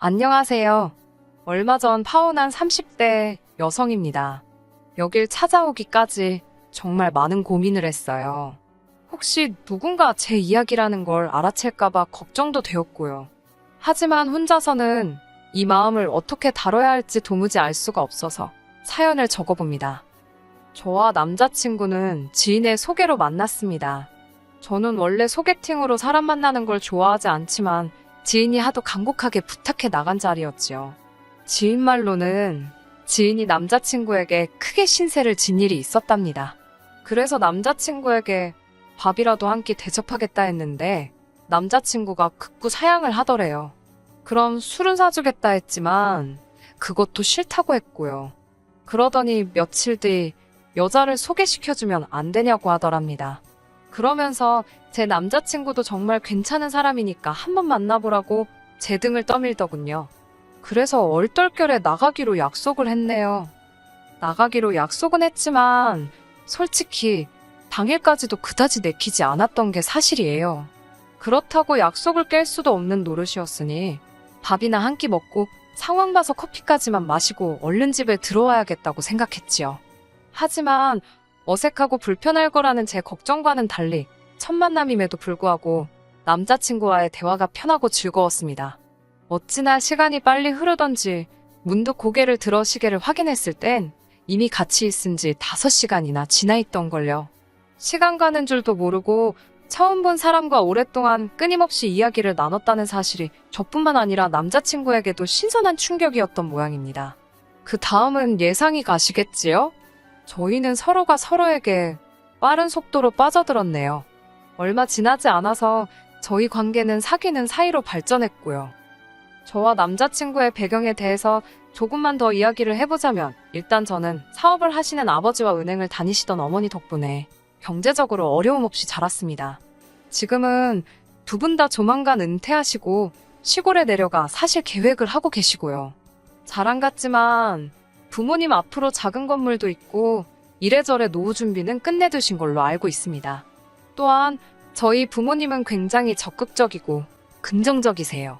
안녕하세요. 얼마 전 파혼한 30대 여성입니다. 여길 찾아오기까지 정말 많은 고민을 했어요. 혹시 누군가 제 이야기라는 걸 알아챌까봐 걱정도 되었고요. 하지만 혼자서는 이 마음을 어떻게 다뤄야 할지 도무지 알 수가 없어서 사연을 적어봅니다. 저와 남자친구는 지인의 소개로 만났습니다. 저는 원래 소개팅으로 사람 만나는 걸 좋아하지 않지만 지인이 하도 간곡하게 부탁해 나간 자리였지요. 지인 말로는 지인이 남자친구에게 크게 신세를 진 일이 있었답니다. 그래서 남자친구에게 밥이라도 한 끼 대접하겠다 했는데 남자친구가 극구 사양을 하더래요. 그럼 술은 사주겠다 했지만 그것도 싫다고 했고요. 그러더니 며칠 뒤 여자를 소개시켜주면 안 되냐고 하더랍니다. 그러면서 제 남자친구도 정말 괜찮은 사람이니까 한번 만나보라고 제 등을 떠밀더군요. 그래서 얼떨결에 나가기로 약속을 했네요. 나가기로 약속은 했지만 솔직히 당일까지도 그다지 내키지 않았던 게 사실이에요. 그렇다고 약속을 깰 수도 없는 노릇이었으니 밥이나 한 끼 먹고 상황 봐서 커피까지만 마시고 얼른 집에 들어와야겠다고 생각했지요. 하지만 어색하고 불편할 거라는 제 걱정과는 달리 첫 만남임에도 불구하고 남자친구와의 대화가 편하고 즐거웠습니다. 어찌나 시간이 빨리 흐르던지 문득 고개를 들어 시계를 확인했을 땐 이미 같이 있은 지 5시간이나 지나 있던걸요. 시간 가는 줄도 모르고 처음 본 사람과 오랫동안 끊임없이 이야기를 나눴다는 사실이 저뿐만 아니라 남자친구에게도 신선한 충격이었던 모양입니다. 그 다음은 예상이 가시겠지요? 저희는 서로가 서로에게 빠른 속도로 빠져들었네요. 얼마 지나지 않아서 저희 관계는 사귀는 사이로 발전했고요. 저와 남자친구의 배경에 대해서 조금만 더 이야기를 해보자면 일단 저는 사업을 하시는 아버지와 은행을 다니시던 어머니 덕분에 경제적으로 어려움 없이 자랐습니다. 지금은 두 분 다 조만간 은퇴하시고 시골에 내려가 사실 계획을 하고 계시고요. 자랑 같지만 부모님 앞으로 작은 건물도 있고 이래저래 노후 준비는 끝내두신 걸로 알고 있습니다. 또한 저희 부모님은 굉장히 적극적이고 긍정적이세요.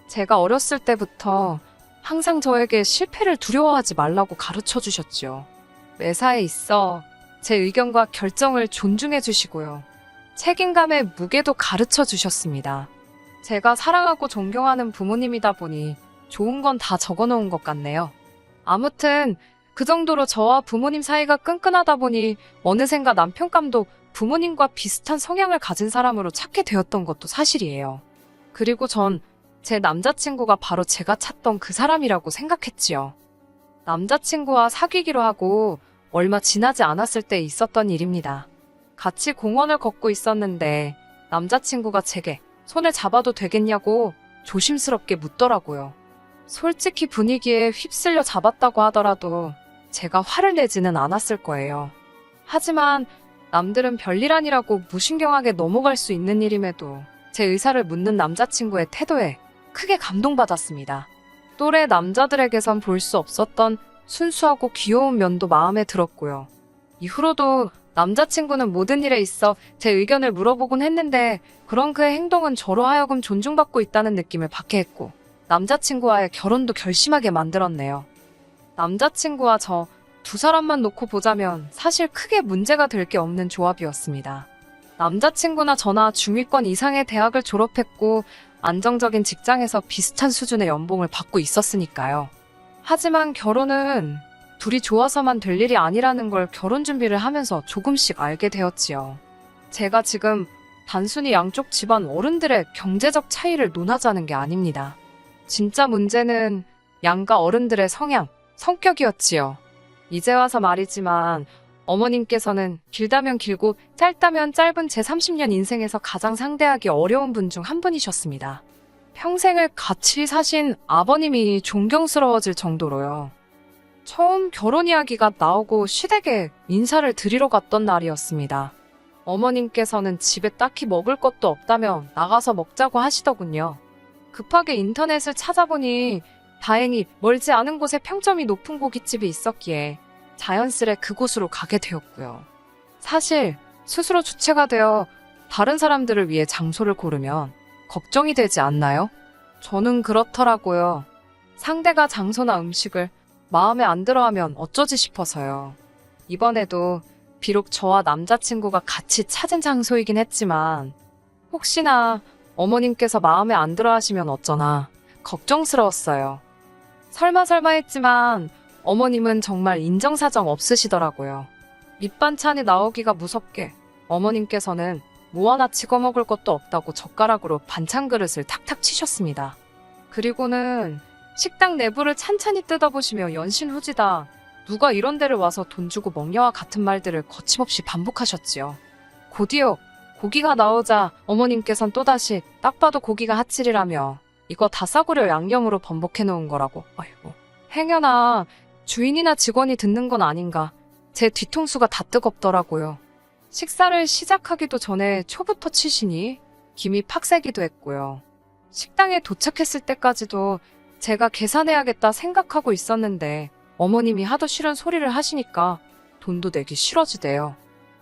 제가 어렸을 때부터 항상 저에게 실패를 두려워하지 말라고 가르쳐 주셨죠. 매사에 있어 제 의견과 결정을 존중해 주시고요. 책임감의 무게도 가르쳐 주셨습니다. 제가 사랑하고 존경하는 부모님이다 보니 좋은 건 다 적어 놓은 것 같네요. 아무튼 그 정도로 저와 부모님 사이가 끈끈하다 보니 어느샌가 남편감도 부모님과 비슷한 성향을 가진 사람으로 찾게 되었던 것도 사실이에요. 그리고 전 제 남자친구가 바로 제가 찾던 그 사람이라고 생각했지요. 남자친구와 사귀기로 하고 얼마 지나지 않았을 때 있었던 일입니다. 같이 공원을 걷고 있었는데 남자친구가 제게 손을 잡아도 되겠냐고 조심스럽게 묻더라고요. 솔직히 분위기에 휩쓸려 잡았다고 하더라도 제가 화를 내지는 않았을 거예요. 하지만 남들은 별일 아니라고 무신경하게 넘어갈 수 있는 일임에도 제 의사를 묻는 남자친구의 태도에 크게 감동받았습니다. 또래 남자들에게선 볼 수 없었던 순수하고 귀여운 면도 마음에 들었고요. 이후로도 남자친구는 모든 일에 있어 제 의견을 물어보곤 했는데 그런 그의 행동은 저로 하여금 존중받고 있다는 느낌을 받게 했고 남자친구와의 결혼도 결심하게 만들었네요. 남자친구와 저 두 사람만 놓고 보자면 사실 크게 문제가 될 게 없는 조합이었습니다. 남자친구나 저나 중위권 이상의 대학을 졸업했고 안정적인 직장에서 비슷한 수준의 연봉을 받고 있었으니까요. 하지만 결혼은 둘이 좋아서만 될 일이 아니라는 걸 결혼 준비를 하면서 조금씩 알게 되었지요. 제가 지금 단순히 양쪽 집안 어른들의 경제적 차이를 논하자는 게 아닙니다. 진짜 문제는 양가 어른들의 성향, 성격이었지요. 이제 와서 말이지만 어머님께서는 길다면 길고 짧다면 짧은 제 30년 인생에서 가장 상대하기 어려운 분 중 한 분이셨습니다. 평생을 같이 사신 아버님이 존경스러워질 정도로요. 처음 결혼 이야기가 나오고 시댁에 인사를 드리러 갔던 날이었습니다. 어머님께서는 집에 딱히 먹을 것도 없다며 나가서 먹자고 하시더군요. 급하게 인터넷을 찾아보니 다행히 멀지 않은 곳에 평점이 높은 고깃집이 있었기에 자연스레 그곳으로 가게 되었고요. 사실 스스로 주체가 되어 다른 사람들을 위해 장소를 고르면 걱정이 되지 않나요? 저는 그렇더라고요. 상대가 장소나 음식을 마음에 안 들어 하면 어쩌지 싶어서요. 이번에도 비록 저와 남자친구가 같이 찾은 장소이긴 했지만 혹시나 어머님께서 마음에 안 들어 하시면 어쩌나 걱정스러웠어요. 설마 했지만 어머님은 정말 인정사정 없으시더라고요. 밑반찬이 나오기가 무섭게 어머님께서는 뭐 하나 찍어 먹을 것도 없다고 젓가락으로 반찬 그릇을 탁탁 치셨습니다. 그리고는 식당 내부를 찬찬히 뜯어보시며 연신후지다. 누가 이런 데를 와서 돈 주고 먹냐와 같은 말들을 거침없이 반복하셨지요. 곧이어 고기가 나오자 어머님께선 또다시 딱 봐도 고기가 핫질이라며 이거 다 싸구려 양념으로 번복해 놓은 거라고. 아이고. 행여나 주인이나 직원이 듣는 건 아닌가. 제 뒤통수가 다 뜨겁더라고요. 식사를 시작하기도 전에 초부터 치시니 김이 팍새기도 했고요. 식당에 도착했을 때까지도 제가 계산해야겠다 생각하고 있었는데 어머님이 하도 싫은 소리를 하시니까 돈도 내기 싫어지대요.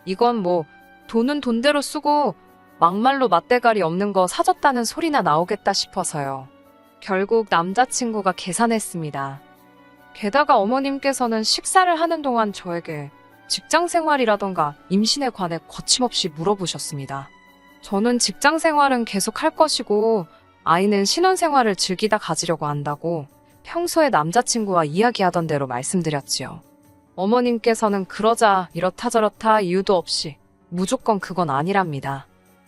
이건 뭐 돈은 돈대로 쓰고 막말로 맛대가리 없는 거 사줬다는 소리나 나오겠다 싶어서요. 결국 남자친구가 계산했습니다. 게다가 어머님께서는 식사를 하는 동안 저에게 직장 생활이라던가 임신에 관해 거침없이 물어보셨습니다. 저는 직장 생활은 계속 할 것이고 아이는 신혼 생활을 즐기다 가지려고 한다고 평소에 남자친구와 이야기하던 대로 말씀드렸지요. 어머님께서는 그러자 이렇다 저렇다 이유도 없이 무조건 그건 아니랍니다.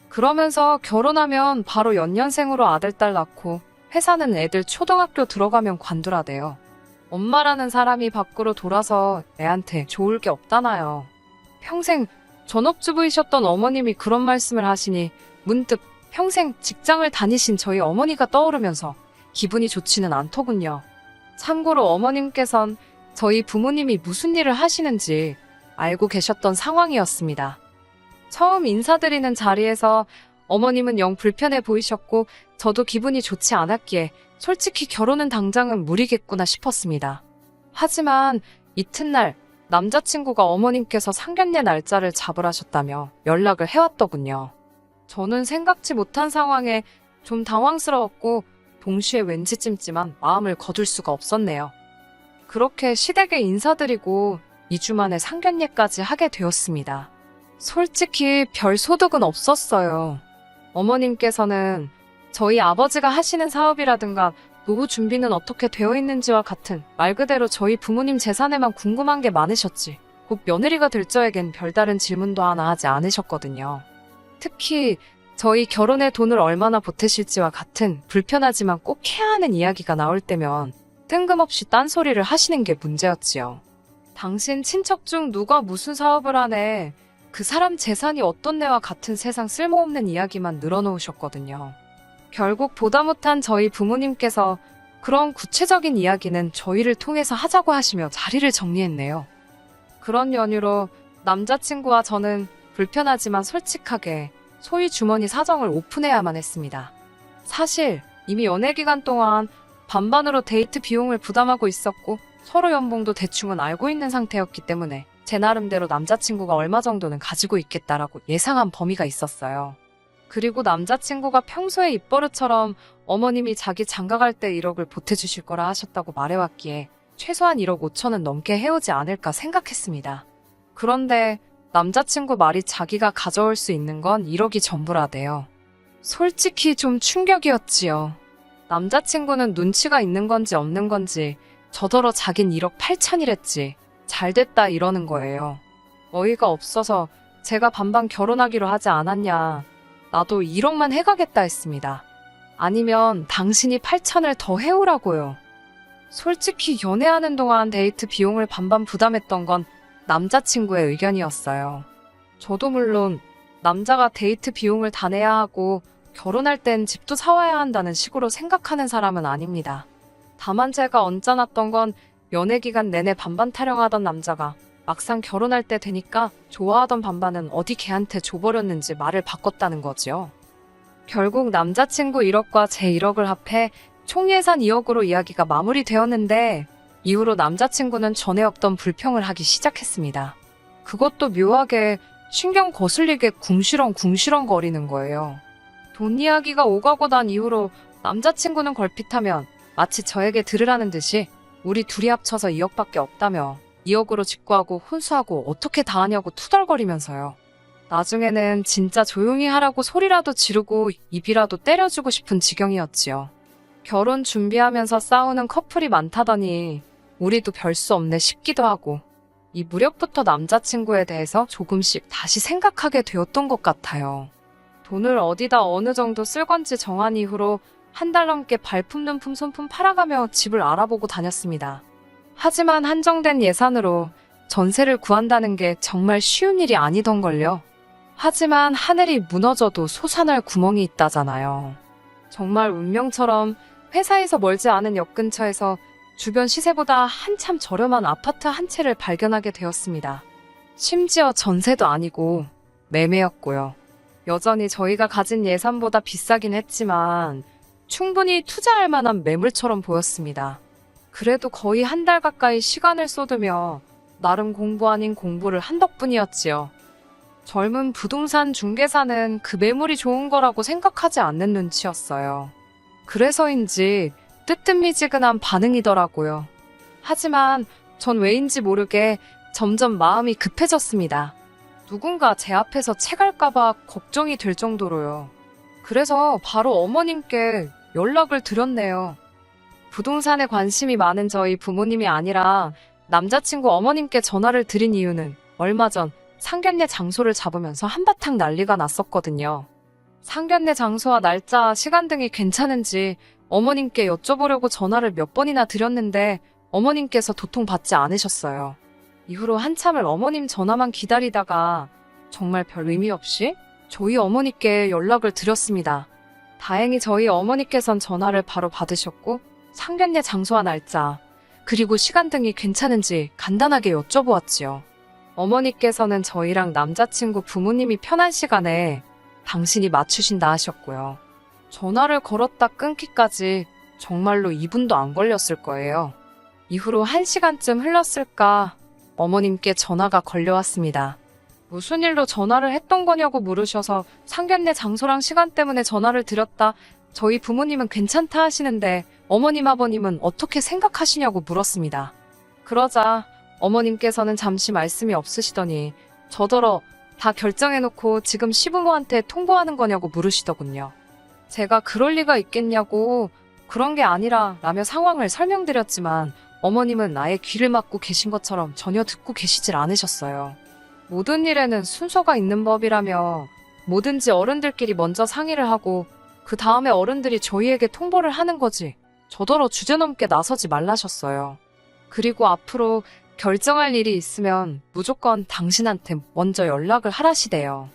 그러면서 결혼하면 바로 연년생으로 아들, 딸 낳고 회사는 애들 초등학교 들어가면 관두라대요. 엄마라는 사람이 밖으로 돌아서 애한테 좋을 게 없다나요. 평생 전업주부이셨던 어머님이 그런 말씀을 하시니 문득 평생 직장을 다니신 저희 어머니가 떠오르면서 기분이 좋지는 않더군요. 참고로 어머님께선 저희 부모님이 무슨 일을 하시는지 알고 계셨던 상황이었습니다. 처음 인사드리는 자리에서 어머님은 영 불편해 보이셨고 저도 기분이 좋지 않았기에 솔직히 결혼은 당장은 무리겠구나 싶었습니다. 하지만 이튿날 남자친구가 어머님께서 상견례 날짜를 잡으라셨다며 연락을 해왔더군요. 저는 생각지 못한 상황에 좀 당황스러웠고 동시에 왠지 찜찜한 마음을 거둘 수가 없었네요. 그렇게 시댁에 인사드리고 2주 만에 상견례까지 하게 되었습니다. 솔직히 별 소득은 없었어요. 어머님께서는 저희 아버지가 하시는 사업이라든가 노후 준비는 어떻게 되어 있는지와 같은 말 그대로 저희 부모님 재산에만 궁금한 게 많으셨지 곧 며느리가 될 저에겐 별다른 질문도 하나 하지 않으셨거든요. 특히 저희 결혼에 돈을 얼마나 보태실지와 같은 불편하지만 꼭 해야 하는 이야기가 나올 때면 뜬금없이 딴소리를 하시는 게 문제였지요. 당신 친척 중 누가 무슨 사업을 하네. 그 사람 재산이 어떻네와 같은 세상 쓸모없는 이야기만 늘어놓으셨거든요. 결국 보다 못한 저희 부모님께서 그런 구체적인 이야기는 저희를 통해서 하자고 하시며 자리를 정리했네요. 그런 연유로 남자친구와 저는 불편하지만 솔직하게 소위 주머니 사정을 오픈해야만 했습니다. 사실 이미 연애 기간 동안 반반으로 데이트 비용을 부담하고 있었고 서로 연봉도 대충은 알고 있는 상태였기 때문에 제 나름대로 남자친구가 얼마 정도는 가지고 있겠다라고 예상한 범위가 있었어요. 그리고 남자친구가 평소에 입버릇처럼 어머님이 자기 장가갈 때 1억을 보태주실 거라 하셨다고 말해왔기에 최소한 1억 5천은 넘게 해오지 않을까 생각했습니다. 그런데 남자친구 말이 자기가 가져올 수 있는 건 1억이 전부라대요. 솔직히 좀 충격이었지요. 남자친구는 눈치가 있는 건지 없는 건지 저더러 자긴 1억 8천이랬지. 잘됐다 이러는 거예요. 어이가 없어서 제가 반반 결혼하기로 하지 않았냐. 나도 1억만 해가겠다 했습니다. 아니면 당신이 8천을 더 해오라고요. 솔직히 연애하는 동안 데이트 비용을 반반 부담했던 건 남자친구의 의견이었어요. 저도 물론 남자가 데이트 비용을 다 내야 하고 결혼할 땐 집도 사와야 한다는 식으로 생각하는 사람은 아닙니다. 다만 제가 언짢았던 건 연애 기간 내내 반반 타령하던 남자가 막상 결혼할 때 되니까 좋아하던 반반은 어디 걔한테 줘버렸는지 말을 바꿨다는 거지요. 결국 남자친구 1억과 제 1억을 합해 총 예산 2억으로 이야기가 마무리되었는데 이후로 남자친구는 전에 없던 불평을 하기 시작했습니다. 그것도 묘하게 신경 거슬리게 궁시렁 거리는 거예요. 돈 이야기가 오가고 난 이후로 남자친구는 걸핏하면 마치 저에게 들으라는 듯이 우리 둘이 합쳐서 2억밖에 없다며 2억으로 직구하고 혼수하고 어떻게 다 하냐고 투덜거리면서요. 나중에는 진짜 조용히 하라고 소리라도 지르고 입이라도 때려주고 싶은 지경이었지요. 결혼 준비하면서 싸우는 커플이 많다더니 우리도 별 수 없네 싶기도 하고 이 무렵부터 남자친구에 대해서 조금씩 다시 생각하게 되었던 것 같아요. 돈을 어디다 어느 정도 쓸 건지 정한 이후로 한 달 넘게 발품, 눈품, 손품 팔아가며 집을 알아보고 다녔습니다. 하지만 한정된 예산으로 전세를 구한다는 게 정말 쉬운 일이 아니던걸요. 하지만 하늘이 무너져도 솟아날 구멍이 있다잖아요. 정말 운명처럼 회사에서 멀지 않은 역 근처에서 주변 시세보다 한참 저렴한 아파트 한 채를 발견하게 되었습니다. 심지어 전세도 아니고 매매였고요. 여전히 저희가 가진 예산보다 비싸긴 했지만 충분히 투자할 만한 매물처럼 보였습니다. 그래도 거의 한 달 가까이 시간을 쏟으며 나름 공부 아닌 공부를 한 덕분이었지요. 젊은 부동산 중개사는 그 매물이 좋은 거라고 생각하지 않는 눈치였어요. 그래서인지 뜨뜻미지근한 반응이더라고요. 하지만 전 왜인지 모르게 점점 마음이 급해졌습니다. 누군가 제 앞에서 채갈까봐 걱정이 될 정도로요. 그래서 바로 어머님께 연락을 드렸네요. 부동산에 관심이 많은 저희 부모님이 아니라 남자친구 어머님께 전화를 드린 이유는 얼마 전 상견례 장소를 잡으면서 한바탕 난리가 났었거든요. 상견례 장소와 날짜, 시간 등이 괜찮은지 어머님께 여쭤보려고 전화를 몇 번이나 드렸는데 어머님께서 도통 받지 않으셨어요. 이후로 한참을 어머님 전화만 기다리다가 정말 별 의미 없이 저희 어머니께 연락을 드렸습니다. 다행히 저희 어머니께선 전화를 바로 받으셨고 상견례 장소와 날짜, 그리고 시간 등이 괜찮은지 간단하게 여쭤보았지요. 어머니께서는 저희랑 남자친구 부모님이 편한 시간에 당신이 맞추신다 하셨고요. 전화를 걸었다 끊기까지 정말로 2분도 안 걸렸을 거예요. 이후로 1시간쯤 흘렀을까 어머님께 전화가 걸려왔습니다. 무슨 일로 전화를 했던 거냐고 물으셔서 상견례 장소랑 시간 때문에 전화를 드렸다. 저희 부모님은 괜찮다 하시는데 어머님 아버님은 어떻게 생각하시냐고 물었습니다. 그러자 어머님께서는 잠시 말씀이 없으시더니 저더러 다 결정해놓고 지금 시부모한테 통보하는 거냐고 물으시더군요. 제가 그럴 리가 있겠냐고 그런 게 아니라 라며 상황을 설명드렸지만 어머님은 아예 귀를 막고 계신 것처럼 전혀 듣고 계시질 않으셨어요. 모든 일에는 순서가 있는 법이라며 뭐든지 어른들끼리 먼저 상의를 하고 그 다음에 어른들이 저희에게 통보를 하는 거지 저더러 주제넘게 나서지 말라셨어요. 그리고 앞으로 결정할 일이 있으면 무조건 당신한테 먼저 연락을 하라시대요.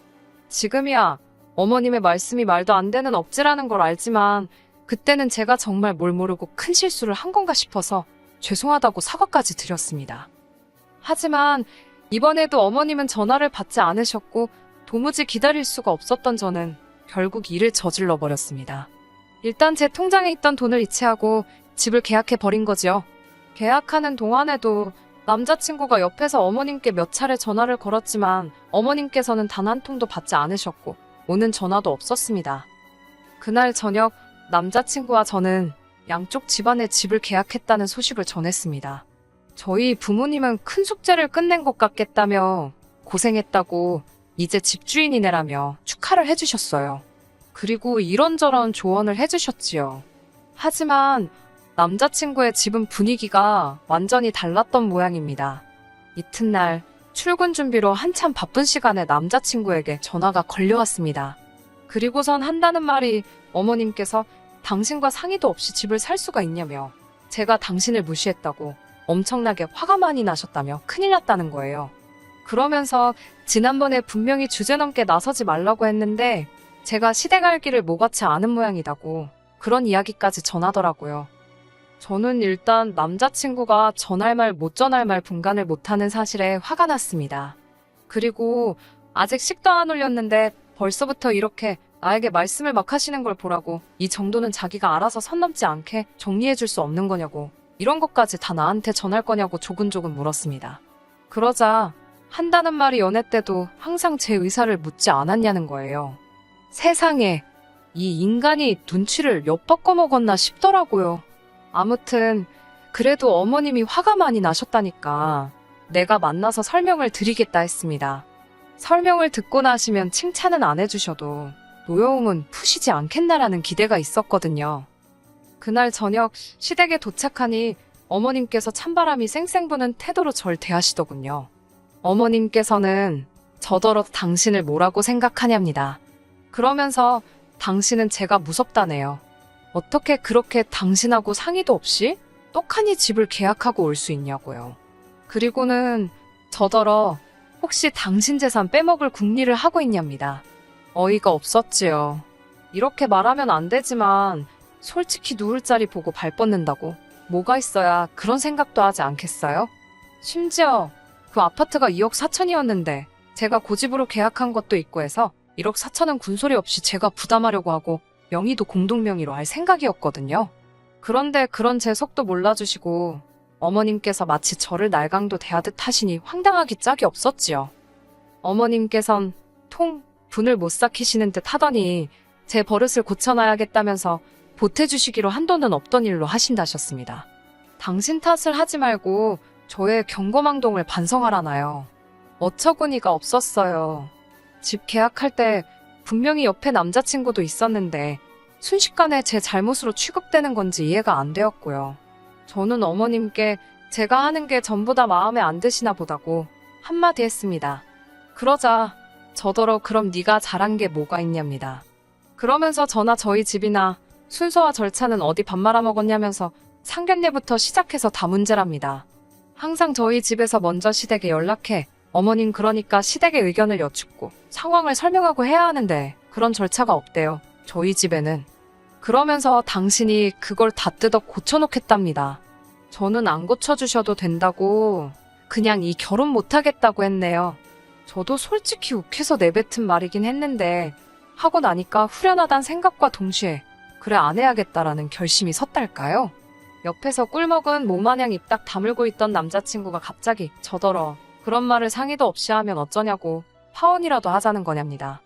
지금이야 어머님의 말씀이 말도 안 되는 억지라는 걸 알지만 그때는 제가 정말 뭘 모르고 큰 실수를 한 건가 싶어서 죄송하다고 사과까지 드렸습니다. 하지만 이번에도 어머님은 전화를 받지 않으셨고 도무지 기다릴 수가 없었던 저는 결국 일을 저질러 버렸습니다. 일단 제 통장에 있던 돈을 이체하고 집을 계약해 버린 거지요. 계약하는 동안에도 남자친구가 옆에서 어머님께 몇 차례 전화를 걸었지만 어머님께서는 단 한 통도 받지 않으셨고 오는 전화도 없었습니다. 그날 저녁 남자친구와 저는 양쪽 집안의 집을 계약했다는 소식을 전했습니다. 저희 부모님은 큰 숙제를 끝낸 것 같겠다며 고생했다고 이제 집주인이네라며 축하를 해주셨어요. 그리고 이런저런 조언을 해주셨지요. 하지만 남자친구의 집은 분위기가 완전히 달랐던 모양입니다. 이튿날 출근 준비로 한참 바쁜 시간에 남자친구에게 전화가 걸려왔습니다. 그리고선 한다는 말이 어머님께서 당신과 상의도 없이 집을 살 수가 있냐며 제가 당신을 무시했다고 엄청나게 화가 많이 나셨다며 큰일 났다는 거예요. 그러면서 지난번에 분명히 주제넘게 나서지 말라고 했는데 제가 시댁 알기를 뭐같이 아는 모양이다고 그런 이야기까지 전하더라고요. 저는 일단 남자친구가 전할 말 못 전할 말 분간을 못하는 사실에 화가 났습니다. 그리고 아직 식도 안 올렸는데 벌써부터 이렇게 나에게 말씀을 막 하시는 걸 보라고 이 정도는 자기가 알아서 선 넘지 않게 정리해 줄 수 없는 거냐고 이런 것까지 다 나한테 전할 거냐고 조근조근 물었습니다. 그러자 한다는 말이 연애 때도 항상 제 의사를 묻지 않았냐는 거예요. 세상에 이 인간이 눈치를 엿바꿔 먹었나 싶더라고요. 아무튼 그래도 어머님이 화가 많이 나셨다니까 내가 만나서 설명을 드리겠다 했습니다. 설명을 듣고 나시면 칭찬은 안 해주셔도 노여움은 푸시지 않겠나라는 기대가 있었거든요. 그날 저녁 시댁에 도착하니 어머님께서 찬바람이 쌩쌩 부는 태도로 절 대하시더군요. 어머님께서는 저더러 당신을 뭐라고 생각하냐입니다. 그러면서 당신은 제가 무섭다네요. 어떻게 그렇게 당신하고 상의도 없이 떡하니 집을 계약하고 올 수 있냐고요. 그리고는 저더러 혹시 당신 재산 빼먹을 궁리를 하고 있냐입니다. 어이가 없었지요. 이렇게 말하면 안 되지만 솔직히 누울 자리 보고 발 뻗는다고 뭐가 있어야 그런 생각도 하지 않겠어요? 심지어 그 아파트가 2억 4천이었는데 제가 고집으로 계약한 것도 있고 해서 1억 4천은 군소리 없이 제가 부담하려고 하고 명의도 공동명의로 할 생각이었거든요. 그런데 그런 제 속도 몰라주시고 어머님께서 마치 저를 날강도 대하듯 하시니 황당하기 짝이 없었지요. 어머님께선 통 분을 못 삭히시는 듯 하더니 제 버릇을 고쳐놔야겠다면서 보태주시기로 한도는 없던 일로 하신다셨습니다. 당신 탓을 하지 말고 저의 경거망동을 반성하라나요. 어처구니가 없었어요. 집 계약할 때 분명히 옆에 남자친구도 있었는데 순식간에 제 잘못으로 취급되는 건지 이해가 안 되었고요. 저는 어머님께 제가 하는 게 전부 다 마음에 안 드시나 보다고 한마디 했습니다. 그러자 저더러 그럼 네가 잘한 게 뭐가 있냐입니다. 그러면서 저나 저희 집이나 순서와 절차는 어디 밥 말아먹었냐면서 상견례부터 시작해서 다 문제랍니다. 항상 저희 집에서 먼저 시댁에 연락해 어머님 그러니까 시댁의 의견을 여쭙고 상황을 설명하고 해야 하는데 그런 절차가 없대요. 저희 집에는. 그러면서 당신이 그걸 다 뜯어 고쳐놓겠답니다. 저는 안 고쳐주셔도 된다고 그냥 이 결혼 못하겠다고 했네요. 저도 솔직히 욱해서 내뱉은 말이긴 했는데 하고 나니까 후련하단 생각과 동시에 그래 안 해야겠다라는 결심이 섰달까요? 옆에서 꿀먹은 모마냥 입 딱 다물고 있던 남자친구가 갑자기 저더러 그런 말을 상의도 없이 하면 어쩌냐고 파혼이라도 하자는 거냐입니다.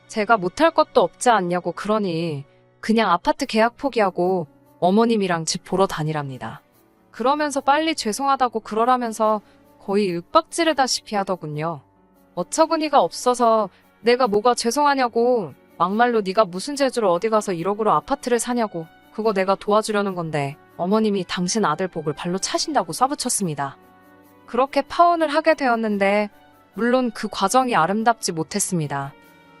제가 못할 것도 없지 않냐고 그러니 그냥 아파트 계약 포기하고 어머님이랑 집 보러 다니랍니다. 그러면서 빨리 죄송하다고 그러라면서 거의 윽박지르다시피 하더군요. 어처구니가 없어서 내가 뭐가 죄송하냐고 막말로 네가 무슨 재주로 어디 가서 1억으로 아파트를 사냐고 그거 내가 도와주려는 건데 어머님이 당신 아들 복을 발로 차신다고 쏴붙였습니다. 그렇게 파혼을 하게 되었는데 물론 그 과정이 아름답지 못했습니다.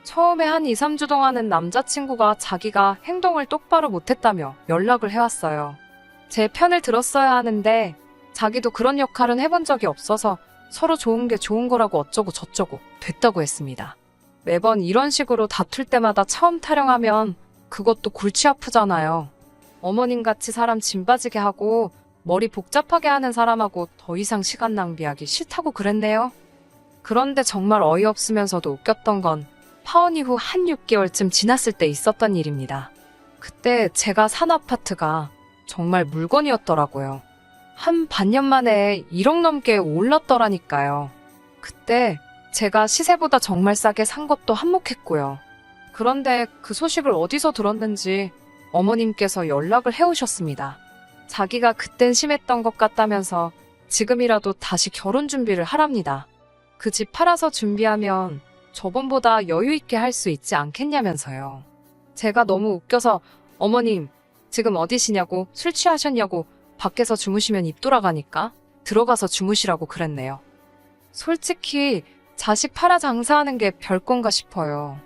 처음에 한 2, 3주 동안은 남자친구가 자기가 행동을 똑바로 못했다며 연락을 해왔어요. 제 편을 들었어야 하는데 자기도 그런 역할은 해본 적이 없어서 서로 좋은 게 좋은 거라고 어쩌고 저쩌고 됐다고 했습니다. 매번 이런 식으로 다툴 때마다 처음 타령하면 그것도 골치 아프잖아요. 어머님같이 사람 짐 빠지게 하고 머리 복잡하게 하는 사람하고 더 이상 시간 낭비하기 싫다고 그랬네요. 그런데 정말 어이없으면서도 웃겼던 건 파혼 이후 한 6개월쯤 지났을 때 있었던 일입니다. 그때 제가 산 아파트가 정말 물건이었더라고요. 한 반년 만에 1억 넘게 올랐더라니까요. 그때 제가 시세보다 정말 싸게 산 것도 한몫했고요. 그런데 그 소식을 어디서 들었는지 어머님께서 연락을 해오셨습니다. 자기가 그땐 심했던 것 같다면서 지금이라도 다시 결혼 준비를 하랍니다. 그 집 팔아서 준비하면 저번보다 여유 있게 할 수 있지 않겠냐면서요. 제가 너무 웃겨서 어머님 지금 어디시냐고 술 취하셨냐고 밖에서 주무시면 입 돌아가니까 들어가서 주무시라고 그랬네요. 솔직히 자식 팔아 장사하는 게 별건가 싶어요.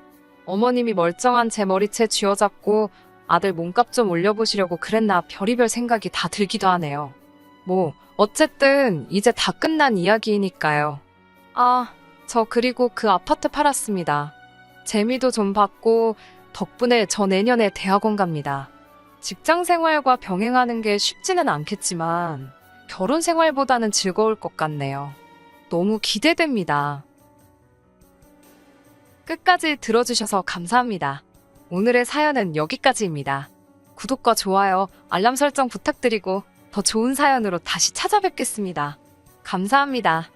어머님이 멀쩡한 제 머리채 쥐어잡고 아들 몸값 좀 올려보시려고 그랬나 별의별 생각이 다 들기도 하네요. 뭐 어쨌든 이제 다 끝난 이야기이니까요. 아, 저 그리고 그 아파트 팔았습니다. 재미도 좀 봤고 덕분에 저 내년에 대학원 갑니다. 직장 생활과 병행하는 게 쉽지는 않겠지만 결혼 생활보다는 즐거울 것 같네요. 너무 기대됩니다. 끝까지 들어주셔서 감사합니다. 오늘의 사연은 여기까지입니다. 구독과 좋아요, 알람 설정 부탁드리고 더 좋은 사연으로 다시 찾아뵙겠습니다. 감사합니다.